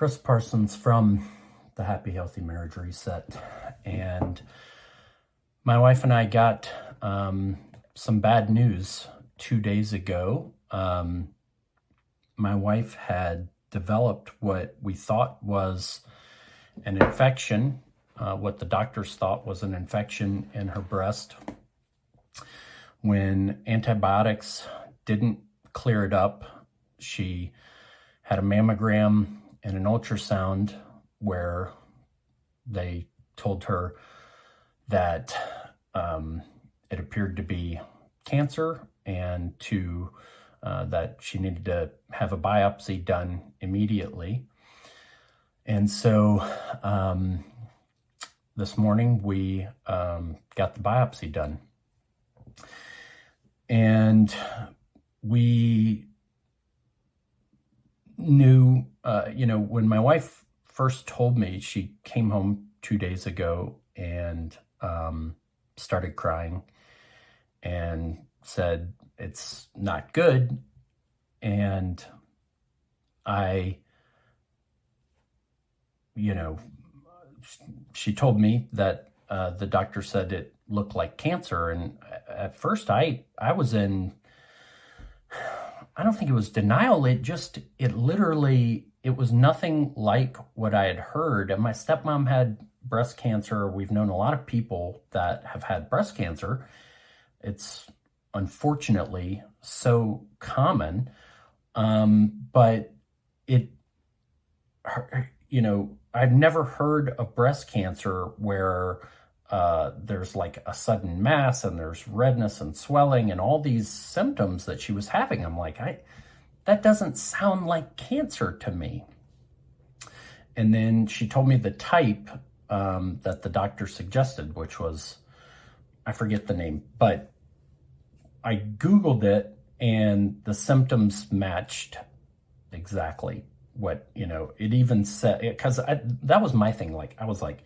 Chris Parsons from the Happy Healthy Marriage Reset, and my wife and I got some bad news 2 days ago. My wife had developed what we thought was an infection, what the doctors thought was an infection in her breast. When antibiotics didn't clear it up, she had a mammogram and an ultrasound where they told her that it appeared to be cancer and that she needed to have a biopsy done immediately. And so this morning we got the biopsy done. And we knew, when my wife first told me, she came home 2 days ago and started crying and said, "It's not good." And she told me that the doctor said it looked like cancer. And at first I was in, I don't think it was denial. It was nothing like what I had heard. And my stepmom had breast cancer. We've known a lot of people that have had breast cancer. It's unfortunately so common. But I've never heard of breast cancer where there's like a sudden mass and there's redness and swelling and all these symptoms that she was having. I'm like, that doesn't sound like cancer to me. And then she told me the type that the doctor suggested, which was, I forget the name, but I Googled it and the symptoms matched exactly what, it even said, because that was my thing. Like, I was like,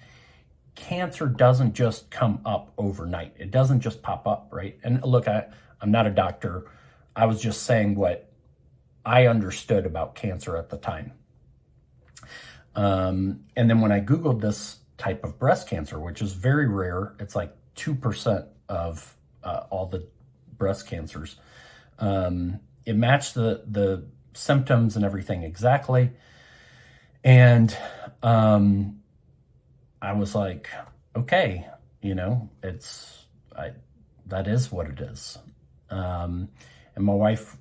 cancer doesn't just come up overnight. It doesn't just pop up, right? And look, I'm not a doctor. I was just saying what I understood about cancer at the time. And then when I Googled this type of breast cancer, which is very rare, it's like 2% of all the breast cancers, it matched the symptoms and everything exactly. And I was like, okay, that is what it is. And my wife,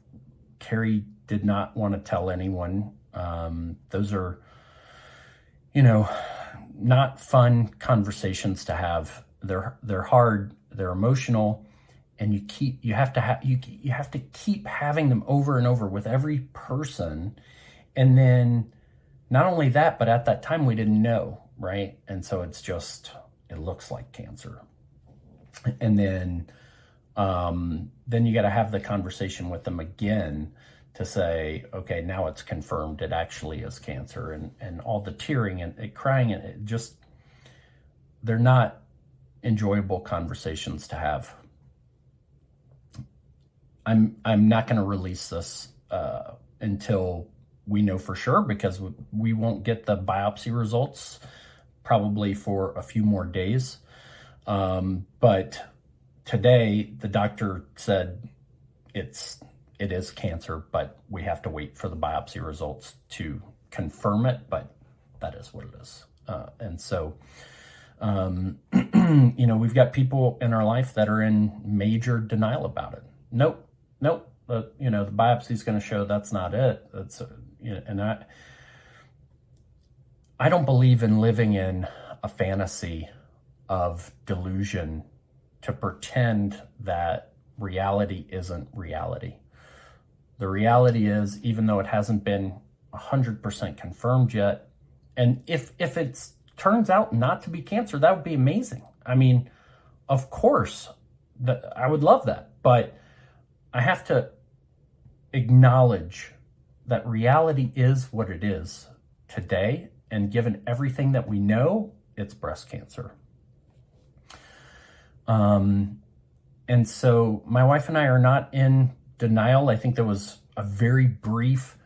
Carrie, did not want to tell anyone. Those are, not fun conversations to have. They're hard, they're emotional, and you have to keep having them over and over with every person. And then not only that, but at that time we didn't know, right? And so it looks like cancer. And then you got to have the conversation with them again to say, okay, now it's confirmed it actually is cancer, and all the tearing and crying, and they're not enjoyable conversations to have. I'm not going to release this until we know for sure, because we won't get the biopsy results probably for a few more days. But today the doctor said it is cancer, but we have to wait for the biopsy results to confirm it, but that is what it is. And so, we've got people in our life that are in major denial about it. Nope. The biopsy is going to show that's not it. That's, and I don't believe in living in a fantasy of delusion to pretend that reality isn't reality. The reality is, even though it hasn't been 100% confirmed yet, and if it turns out not to be cancer, that would be amazing. I mean, of course, I would love that, but I have to acknowledge that reality is what it is today, and given everything that we know, it's breast cancer. And so my wife and I are not in denial. I think there was a very brief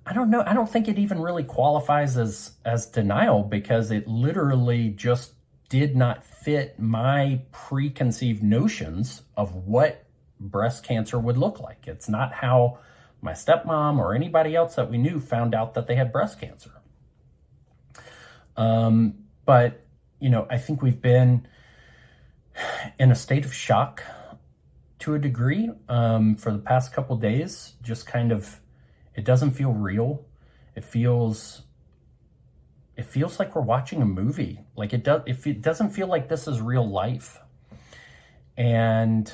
I don't know. I don't think it even really qualifies as denial, because it literally just did not fit my preconceived notions of what breast cancer would look like. It's not how my stepmom or anybody else that we knew found out that they had breast cancer. But, I think we've been in a state of shock to a degree for the past couple days. Just kind of, it doesn't feel real. It feels like we're watching a movie. Like it doesn't feel like this is real life. And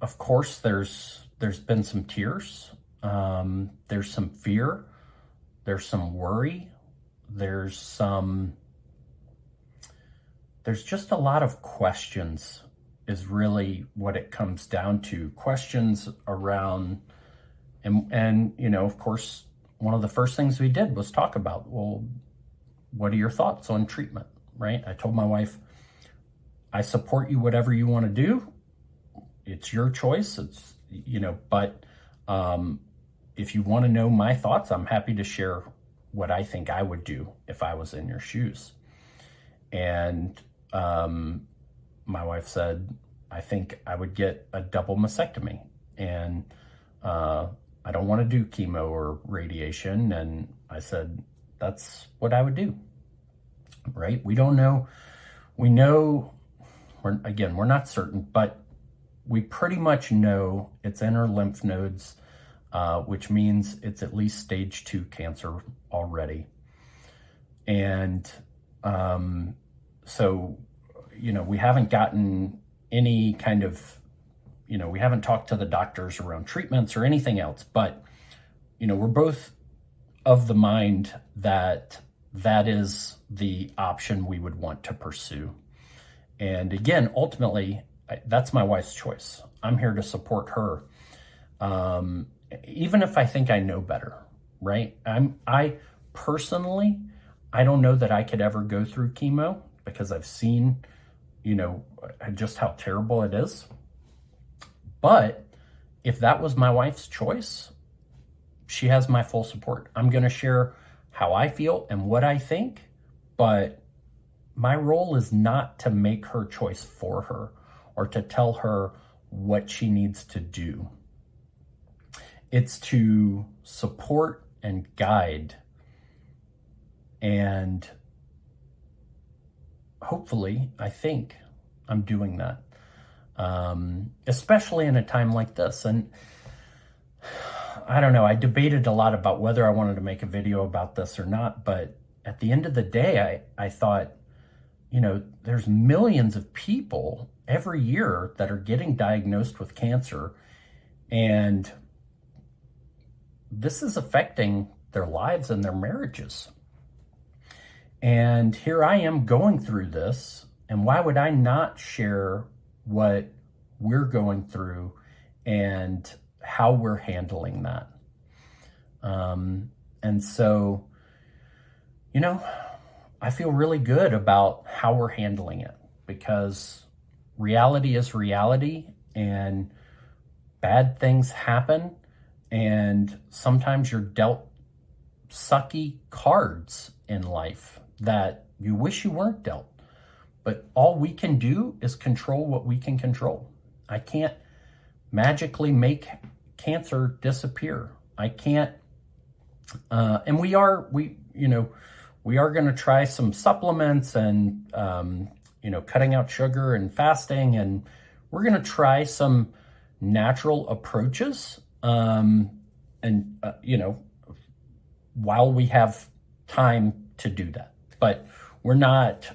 of course, there's been some tears. There's some fear. There's some worry. There's just a lot of questions is really what it comes down to. Questions around, and of course, one of the first things we did was talk about, well, what are your thoughts on treatment, right? I told my wife, I support you, whatever you want to do. It's your choice. It's, but if you want to know my thoughts, I'm happy to share what I think I would do if I was in your shoes. And my wife said, I think I would get a double mastectomy, and I don't want to do chemo or radiation. And I said, that's what I would do, right? We don't know. We know, we're not certain, but we pretty much know it's in her lymph nodes, which means it's at least stage 2 cancer already. And so, we haven't gotten any kind of, we haven't talked to the doctors around treatments or anything else, but, we're both of the mind that that is the option we would want to pursue. And again, ultimately, that's my wife's choice. I'm here to support her. Even if I think I know better, right? I personally, I don't know that I could ever go through chemo, because I've seen, just how terrible it is. But if that was my wife's choice, she has my full support. I'm going to share how I feel and what I think, but my role is not to make her choice for her or to tell her what she needs to do. It's to support and guide, and hopefully, I think I'm doing that, especially in a time like this. And I don't know, I debated a lot about whether I wanted to make a video about this or not, but at the end of the day, I thought, there's millions of people every year that are getting diagnosed with cancer, and this is affecting their lives and their marriages. And here I am going through this, and why would I not share what we're going through and how we're handling that? And so, I feel really good about how we're handling it, because reality is reality, and bad things happen, and sometimes you're dealt sucky cards in life that you wish you weren't dealt. But all we can do is control what we can control. I can't magically make cancer disappear. I can't, and we are going to try some supplements and, cutting out sugar and fasting, and we're going to try some natural approaches, while we have time to do that. But we're not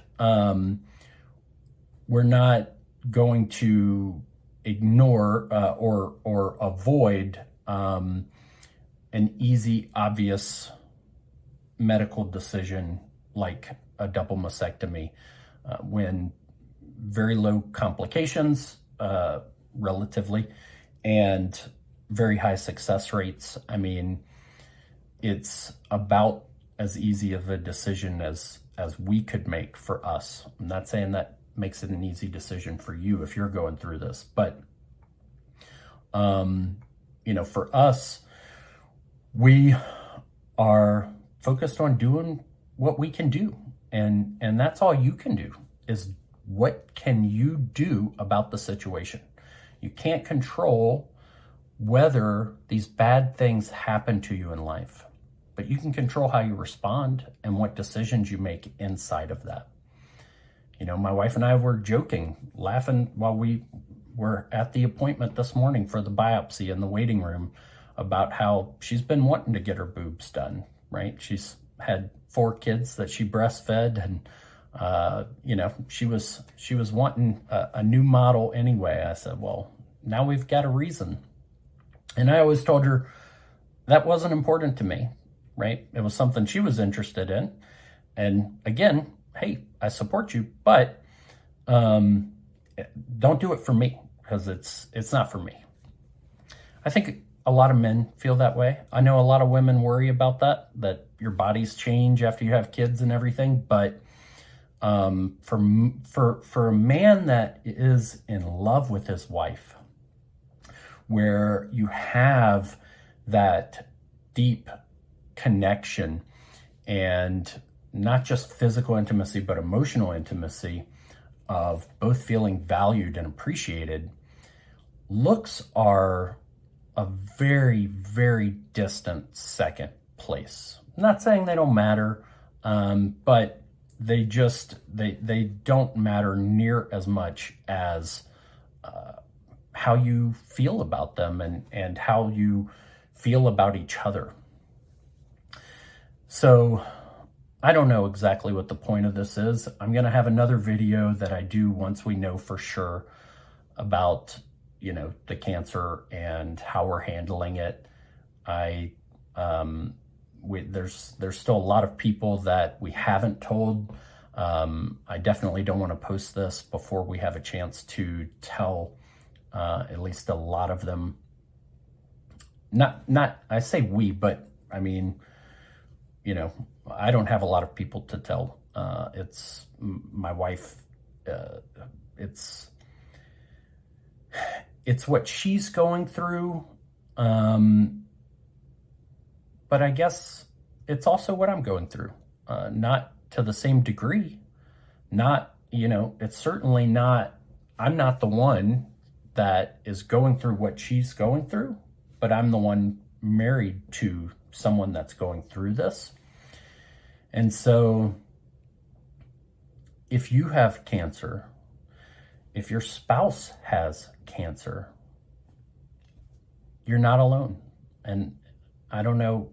going to ignore or avoid an easy, obvious medical decision like a double mastectomy when very low complications, relatively, and very high success rates. I mean, it's about as easy of a decision as we could make for us. I'm not saying that makes it an easy decision for you if you're going through this, but for us, we are focused on doing what we can do. And that's all you can do, is what can you do about the situation? You can't control whether these bad things happen to you in life, but you can control how you respond and what decisions you make inside of that. You know, my wife and I were joking, laughing while we were at the appointment this morning for the biopsy in the waiting room about how she's been wanting to get her boobs done, right? She's had 4 kids that she breastfed, and you know, she was wanting a new model anyway. I said, well, now we've got a reason. And I always told her that wasn't important to me, right? It was something she was interested in. And again, hey, I support you, but don't do it for me, because it's not for me. I think a lot of men feel that way. I know a lot of women worry about that your bodies change after you have kids and everything. But for a man that is in love with his wife, where you have that deep connection, and not just physical intimacy, but emotional intimacy of both feeling valued and appreciated, looks are a very, very distant second place. I'm not saying they don't matter, but they don't matter near as much as how you feel about them and how you feel about each other. So I don't know exactly what the point of this is. I'm going to have another video that I do once we know for sure about, you know, the cancer and how we're handling it. There's still a lot of people that we haven't told. I definitely don't want to post this before we have a chance to tell at least a lot of them. Not I say we, but I mean, you know, I don't have a lot of people to tell. It's my wife. It's what she's going through. But I guess it's also what I'm going through. Not to the same degree. Not, you know, it's certainly not, I'm not the one that is going through what she's going through, but I'm the one married to someone that's going through this. And so if you have cancer, if your spouse has cancer, you're not alone. And I don't know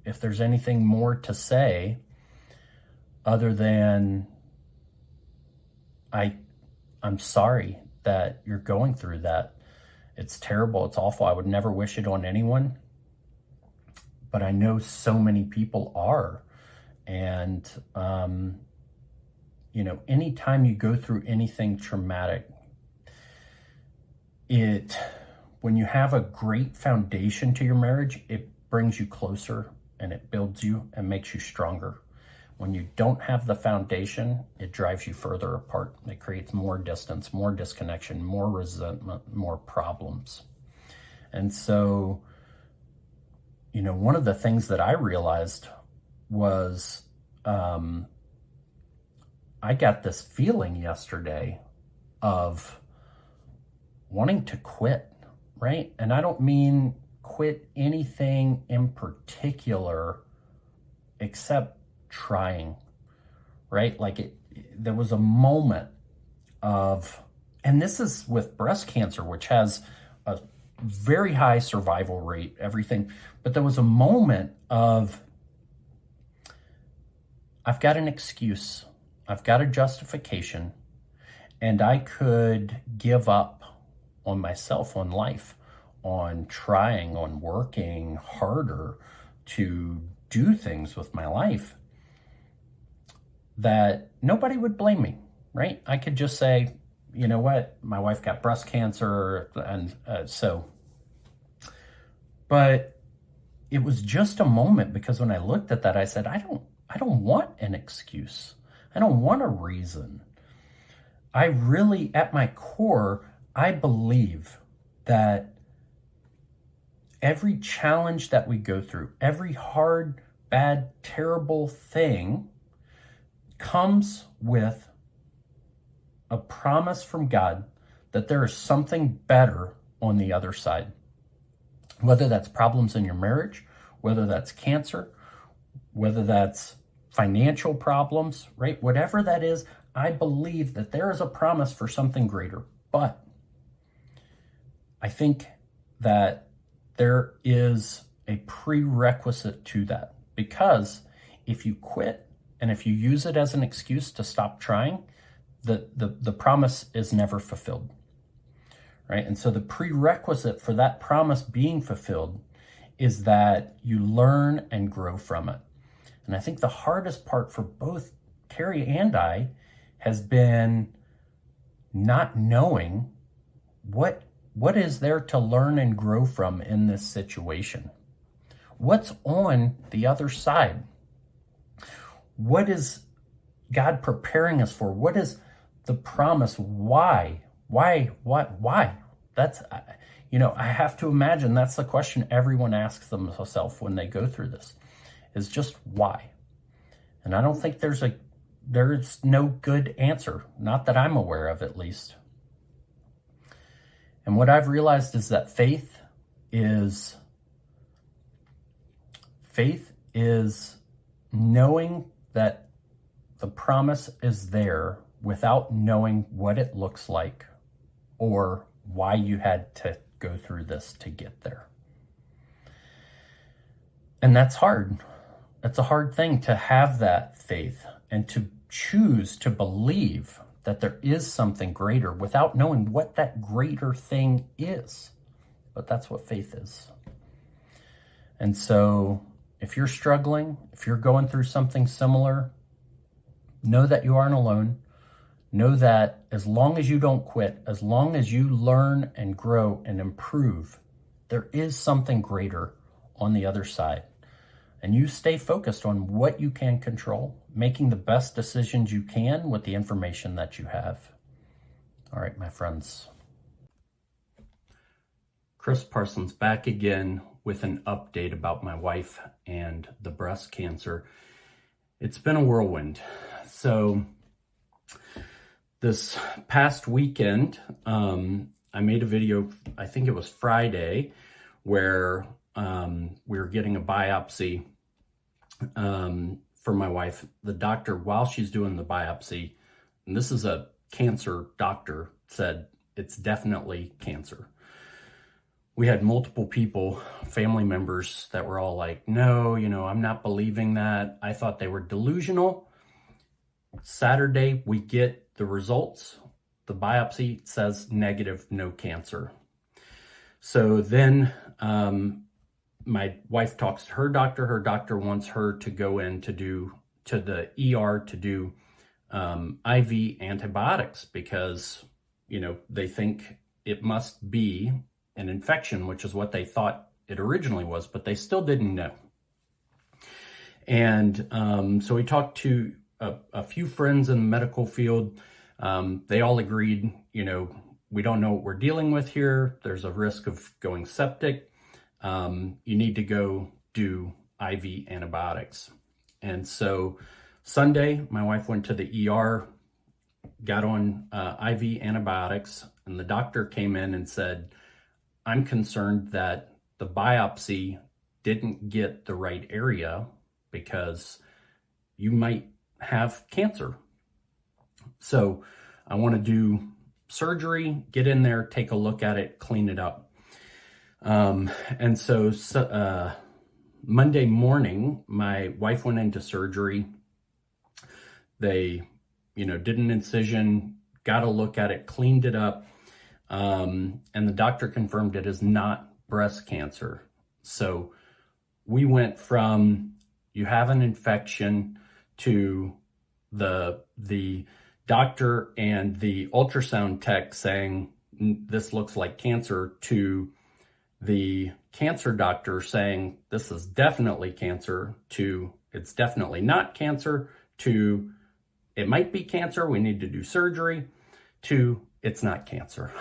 if there's anything more to say other than I'm sorry that you're going through that. It's terrible. It's awful. I would never wish it on anyone. But I know so many people are. And, you know, anytime you go through anything traumatic, when you have a great foundation to your marriage, it brings you closer and it builds you and makes you stronger. When you don't have the foundation, it drives you further apart. It creates more distance, more disconnection, more resentment, more problems. And so, you know, one of the things that I realized was I got this feeling yesterday of wanting to quit, right? And I don't mean quit anything in particular except trying, right? Like there was a moment of, and this is with breast cancer, which has a very high survival rate, everything, but there was a moment of, I've got an excuse, I've got a justification, and I could give up on myself, on life, on trying, on working harder to do things with my life, that nobody would blame me, right? I could just say, you know what, my wife got breast cancer, and but it was just a moment, because when I looked at that, I said, I don't want an excuse. I don't want a reason. I really, at my core, I believe that every challenge that we go through, every hard bad, terrible thing comes with a promise from God that there is something better on the other side. Whether that's problems in your marriage, whether that's cancer, whether that's financial problems, right? Whatever that is, I believe that there is a promise for something greater. But I think that there is a prerequisite to that, because if you quit and if you use it as an excuse to stop trying, the promise is never fulfilled, right? And so the prerequisite for that promise being fulfilled is that you learn and grow from it. And I think the hardest part for both Carrie and I has been not knowing what is there to learn and grow from in this situation. What's on the other side? What is God preparing us for? What is the promise? Why? That's, I have to imagine that's the question everyone asks themselves when they go through this, is just why. And I don't think there's no good answer, not that I'm aware of at least. And what I've realized is that faith is knowing that the promise is there without knowing what it looks like or why you had to go through this to get there. And that's hard. It's a hard thing to have that faith and to choose to believe that there is something greater without knowing what that greater thing is. But that's what faith is. And so if you're struggling, if you're going through something similar, know that you aren't alone. Know that as long as you don't quit, as long as you learn and grow and improve, there is something greater on the other side. And you stay focused on what you can control, making the best decisions you can with the information that you have. All right, my friends. Chris Parsons back again with an update about my wife and the breast cancer. It's been a whirlwind. So this past weekend, I made a video, I think it was Friday, where we were getting a biopsy for my wife. The doctor, while she's doing the biopsy, and this is a cancer doctor, said it's definitely cancer. We had multiple people, family members, that were all like, no, I'm not believing that. I thought they were delusional. Saturday, we get the results. The biopsy says negative, no cancer. So then my wife talks to her doctor. Her doctor wants her to go in to the ER to do IV antibiotics because, they think it must be an infection, which is what they thought it originally was, but they still didn't know. And so we talked to a few friends in the medical field. They all agreed, we don't know what we're dealing with here. There's a risk of going septic. You need to go do IV antibiotics. And so Sunday, my wife went to the ER, got on IV antibiotics, and the doctor came in and said, I'm concerned that the biopsy didn't get the right area because you might have cancer. So I want to do surgery, get in there, take a look at it, clean it up. And so Monday morning, my wife went into surgery. They, did an incision, got a look at it, cleaned it up. And the doctor confirmed it is not breast cancer. So we went from you have an infection to the doctor and the ultrasound tech saying this looks like cancer to the cancer doctor saying this is definitely cancer to it's definitely not cancer to it might be cancer, we need to do surgery, to it's not cancer.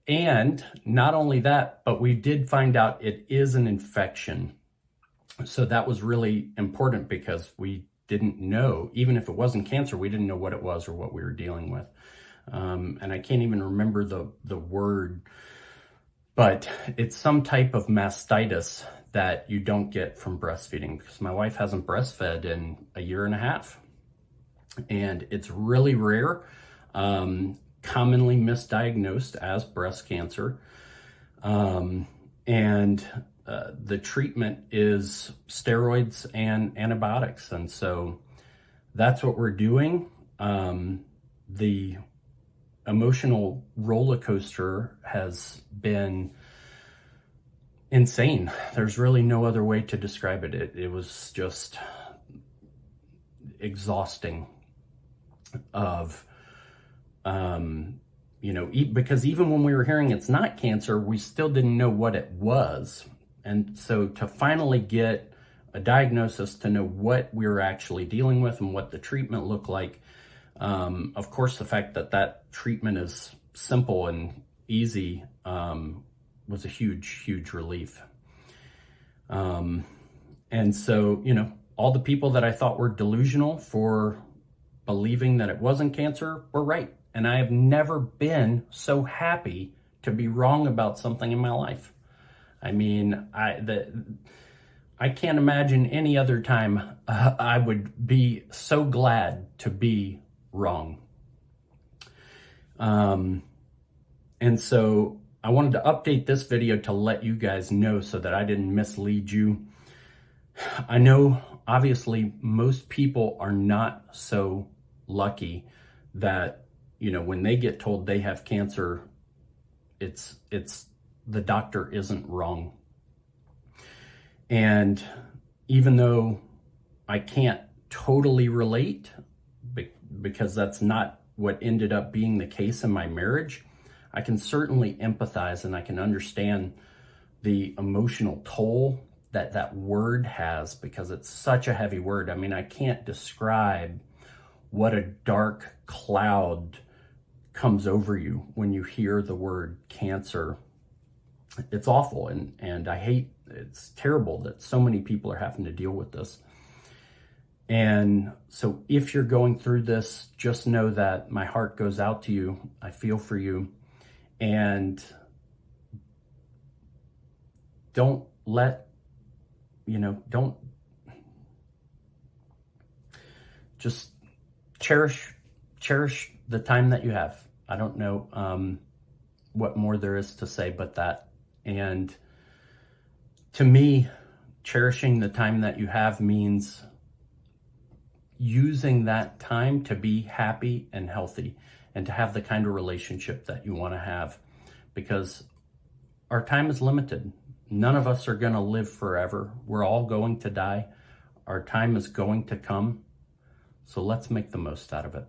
And not only that, but we did find out it is an infection. So that was really important because we didn't know, even if it wasn't cancer, we didn't know what it was or what we were dealing with. And I can't even remember the word, but it's some type of mastitis that you don't get from breastfeeding, because my wife hasn't breastfed in a year and a half. And it's really rare, commonly misdiagnosed as breast cancer. The treatment is steroids and antibiotics. And so that's what we're doing. The emotional roller coaster has been insane. There's really no other way to describe it. It was just exhausting because even when we were hearing it's not cancer, we still didn't know what it was. And so to finally get a diagnosis, to know what we were actually dealing with and what the treatment looked like, of course, the fact that that treatment is simple and easy was a huge, huge relief. And so, all the people that I thought were delusional for believing that it wasn't cancer were right. And I have never been so happy to be wrong about something in my life. I mean, I can't imagine any other time I would be so glad to be wrong. And so I wanted to update this video to let you guys know so that I didn't mislead you. I know, obviously, most people are not so lucky that, when they get told they have cancer, it's the doctor isn't wrong. And even though I can't totally relate, because that's not what ended up being the case in my marriage, I can certainly empathize and I can understand the emotional toll that that word has, because it's such a heavy word. I mean, I can't describe what a dark cloud comes over you when you hear the word cancer. It's awful, and I hate, it's terrible that so many people are having to deal with this. And so if you're going through this, just know that my heart goes out to you. I feel for you. And don't let, don't, just cherish the time that you have. I don't know what more there is to say but that. And to me, cherishing the time that you have means using that time to be happy and healthy and to have the kind of relationship that you want to have, because our time is limited. None of us are going to live forever. We're all going to die. Our time is going to come. So let's make the most out of it.